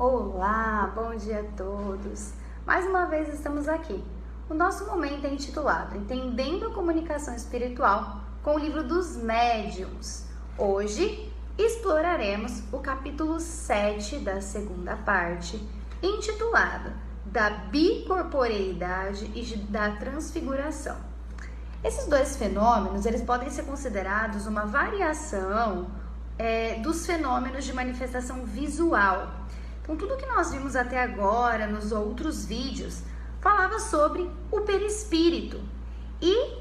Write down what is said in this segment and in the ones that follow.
Olá, bom dia a todos! Mais uma vez estamos aqui. O nosso momento é intitulado Entendendo a Comunicação Espiritual com o livro dos Médiuns. Hoje exploraremos o capítulo 7 da segunda parte, intitulado Da Bicorporeidade e da Transfiguração. Esses dois fenômenos, eles podem ser considerados uma variação dos fenômenos de manifestação visual. Então, tudo que nós vimos até agora, nos outros vídeos, falava sobre o perispírito. E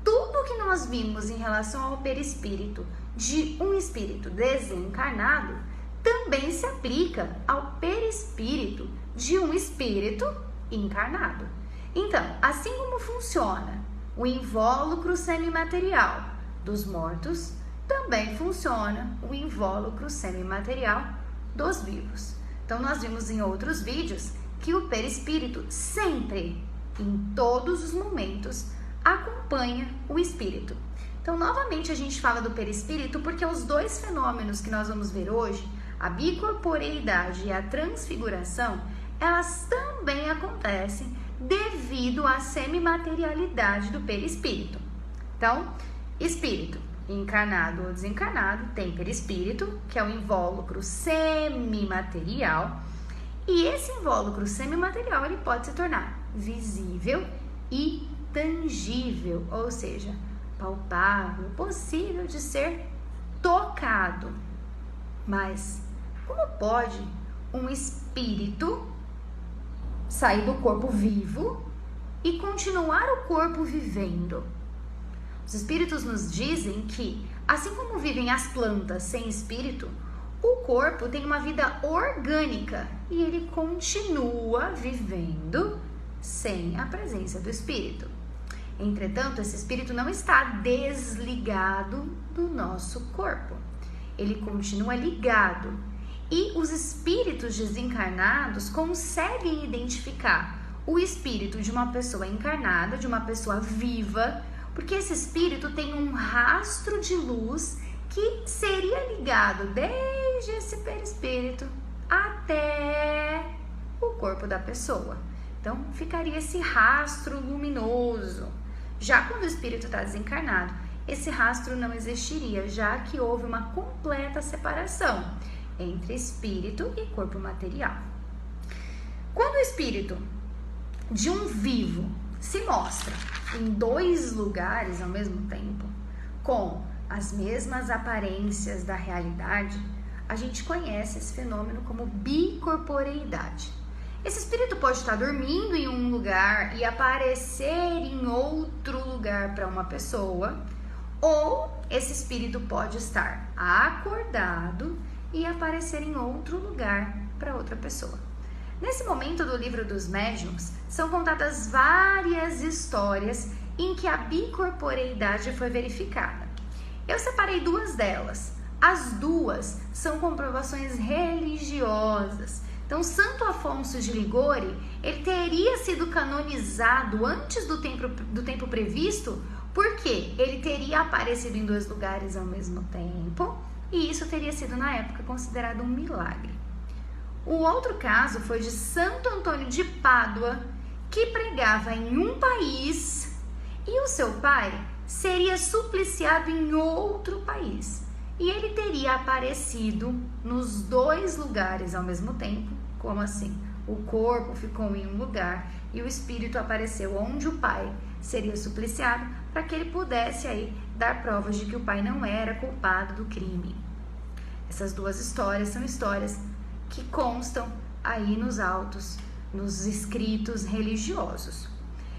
tudo que nós vimos em relação ao perispírito de um espírito desencarnado, também se aplica ao perispírito de um espírito encarnado. Então, assim como funciona o invólucro semimaterial dos mortos, também funciona o invólucro semimaterial dos vivos. Então, nós vimos em outros vídeos que o perispírito sempre, em todos os momentos, acompanha o espírito. Então, novamente, a gente fala do perispírito porque os dois fenômenos que nós vamos ver hoje, a bicorporeidade e a transfiguração, elas também acontecem devido à semimaterialidade do perispírito. Então, espírito encarnado ou desencarnado tem perispírito, que é o invólucro semimaterial, e esse invólucro semimaterial ele pode se tornar visível e tangível, ou seja, palpável, possível de ser tocado. Mas como pode um espírito sair do corpo vivo e continuar o corpo vivendo? Os espíritos nos dizem que, assim como vivem as plantas sem espírito, o corpo tem uma vida orgânica e ele continua vivendo sem a presença do espírito. Entretanto, esse espírito não está desligado do nosso corpo. Ele continua ligado. E os espíritos desencarnados conseguem identificar o espírito de uma pessoa encarnada, de uma pessoa viva, porque esse espírito tem um rastro de luz que seria ligado desde esse perispírito até o corpo da pessoa. Então, ficaria esse rastro luminoso. Já quando o espírito está desencarnado, esse rastro não existiria, já que houve uma completa separação entre espírito e corpo material. Quando o espírito de um vivo se mostra em dois lugares ao mesmo tempo, com as mesmas aparências da realidade, a gente conhece esse fenômeno como bicorporeidade. Esse espírito pode estar dormindo em um lugar e aparecer em outro lugar para uma pessoa, ou esse espírito pode estar acordado e aparecer em outro lugar para outra pessoa. Nesse momento do livro dos médiuns, são contadas várias histórias em que a bicorporeidade foi verificada. Eu separei duas delas. As duas são comprovações religiosas. Então, Santo Afonso de Ligori, ele teria sido canonizado antes do tempo previsto, porque ele teria aparecido em dois lugares ao mesmo tempo, e isso teria sido, na época, considerado um milagre. O outro caso foi de Santo Antônio de Pádua, que pregava em um país e o seu pai seria supliciado em outro país. E ele teria aparecido nos dois lugares ao mesmo tempo. Como assim? O corpo ficou em um lugar e o espírito apareceu onde o pai seria supliciado, para que ele pudesse aí dar provas de que o pai não era culpado do crime. Essas duas histórias são histórias que constam aí nos autos, nos escritos religiosos.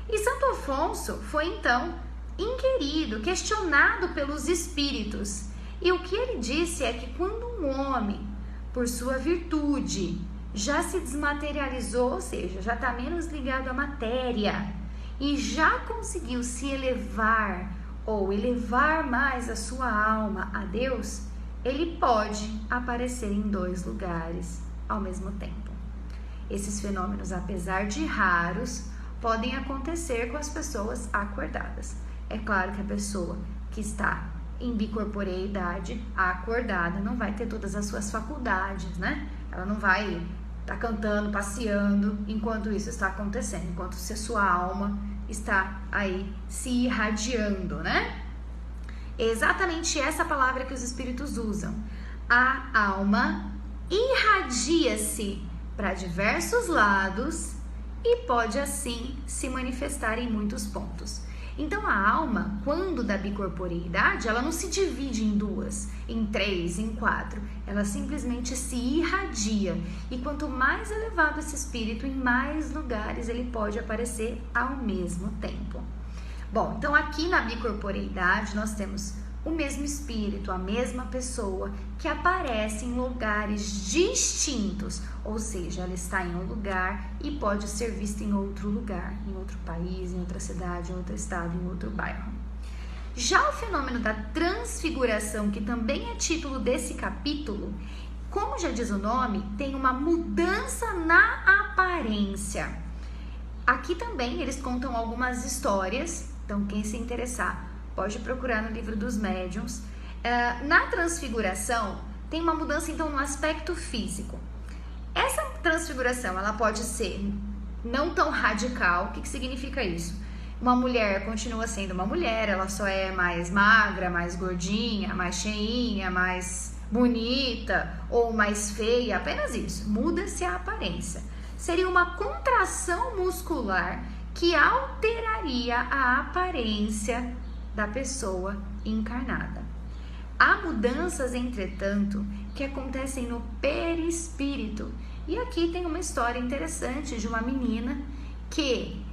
E Santo Afonso foi então inquirido, questionado pelos espíritos. E o que ele disse é que quando um homem, por sua virtude, já se desmaterializou, ou seja, já está menos ligado à matéria e já conseguiu se elevar ou elevar mais a sua alma a Deus, ele pode aparecer em dois lugares ao mesmo tempo. Esses fenômenos, apesar de raros, podem acontecer com as pessoas acordadas. É claro que a pessoa que está em bicorporeidade acordada não vai ter todas as suas faculdades, né? Ela não vai tá cantando, passeando, enquanto isso está acontecendo, enquanto sua alma está aí se irradiando, né? É exatamente essa palavra que os espíritos usam. A alma irradia-se para diversos lados e pode assim se manifestar em muitos pontos. Então a alma, quando da bicorporeidade, ela não se divide em duas, em três, em quatro, ela simplesmente se irradia. E quanto mais elevado esse espírito, em mais lugares ele pode aparecer ao mesmo tempo. Bom, então aqui na bicorporeidade nós temos o mesmo espírito, a mesma pessoa que aparece em lugares distintos, ou seja, ela está em um lugar e pode ser vista em outro lugar, em outro país, em outra cidade, em outro estado, em outro bairro. Já o fenômeno da transfiguração, que também é título desse capítulo, como já diz o nome, tem uma mudança na aparência. Aqui também eles contam algumas histórias, então quem se interessar pode procurar no livro dos médiuns. Na transfiguração tem uma mudança então no aspecto físico. Essa transfiguração ela pode ser não tão radical. O que significa isso? Uma mulher continua sendo uma mulher, ela só é mais magra, mais gordinha, mais cheinha, mais bonita ou mais feia, apenas isso, muda-se a aparência. Seria uma contração muscular que alteraria a aparência da pessoa encarnada. Há mudanças, entretanto, que acontecem no perispírito. E aqui tem uma história interessante de uma menina que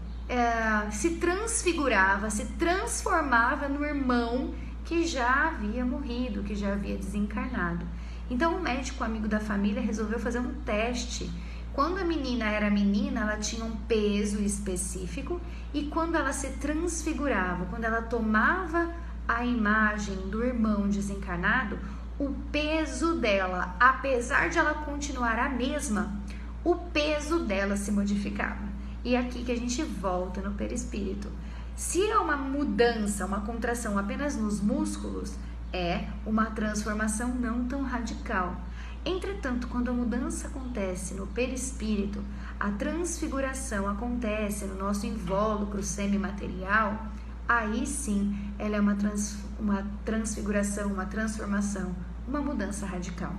se transfigurava, se transformava no irmão que já havia morrido, que já havia desencarnado. Então o médico amigo da família resolveu fazer um teste. Quando a menina era menina, ela tinha um peso específico, e quando ela se transfigurava, quando ela tomava a imagem do irmão desencarnado, o peso dela, apesar de ela continuar a mesma, o peso dela se modificava. E é aqui que a gente volta no perispírito. Se é uma mudança, uma contração apenas nos músculos, é uma transformação não tão radical. Entretanto, quando a mudança acontece no perispírito, a transfiguração acontece no nosso invólucro semimaterial, aí sim ela é uma transfiguração, uma transformação, uma mudança radical.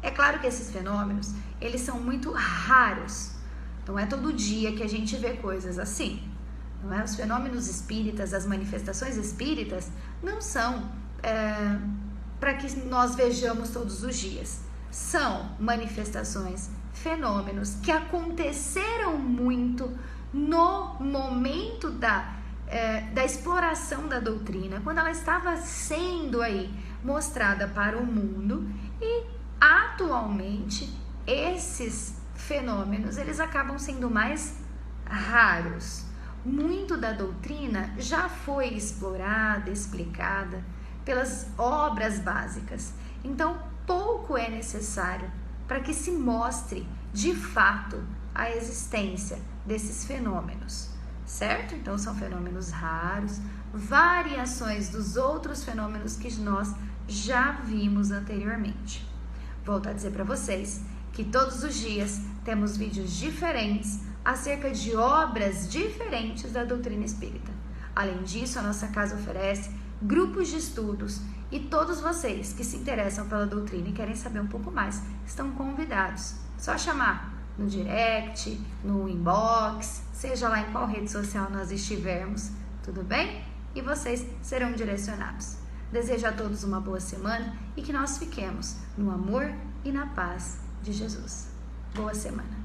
É claro que esses fenômenos, eles são muito raros. Não é todo dia que a gente vê coisas assim. Não é? Os fenômenos espíritas, as manifestações espíritas, não são para que nós vejamos todos os dias. São manifestações, fenômenos que aconteceram muito no momento da exploração da doutrina, quando ela estava sendo aí mostrada para o mundo, e atualmente esses fenômenos eles acabam sendo mais raros. Muito da doutrina já foi explorada, explicada pelas obras básicas. Então, pouco é necessário para que se mostre de fato a existência desses fenômenos, certo? Então, são fenômenos raros, variações dos outros fenômenos que nós já vimos anteriormente. Volto a dizer para vocês que todos os dias temos vídeos diferentes acerca de obras diferentes da doutrina espírita. Além disso, a nossa casa oferece grupos de estudos, e todos vocês que se interessam pela doutrina e querem saber um pouco mais estão convidados. Só chamar no direct, no inbox, seja lá em qual rede social nós estivermos, tudo bem? E vocês serão direcionados. Desejo a todos uma boa semana e que nós fiquemos no amor e na paz de Jesus. Boa semana.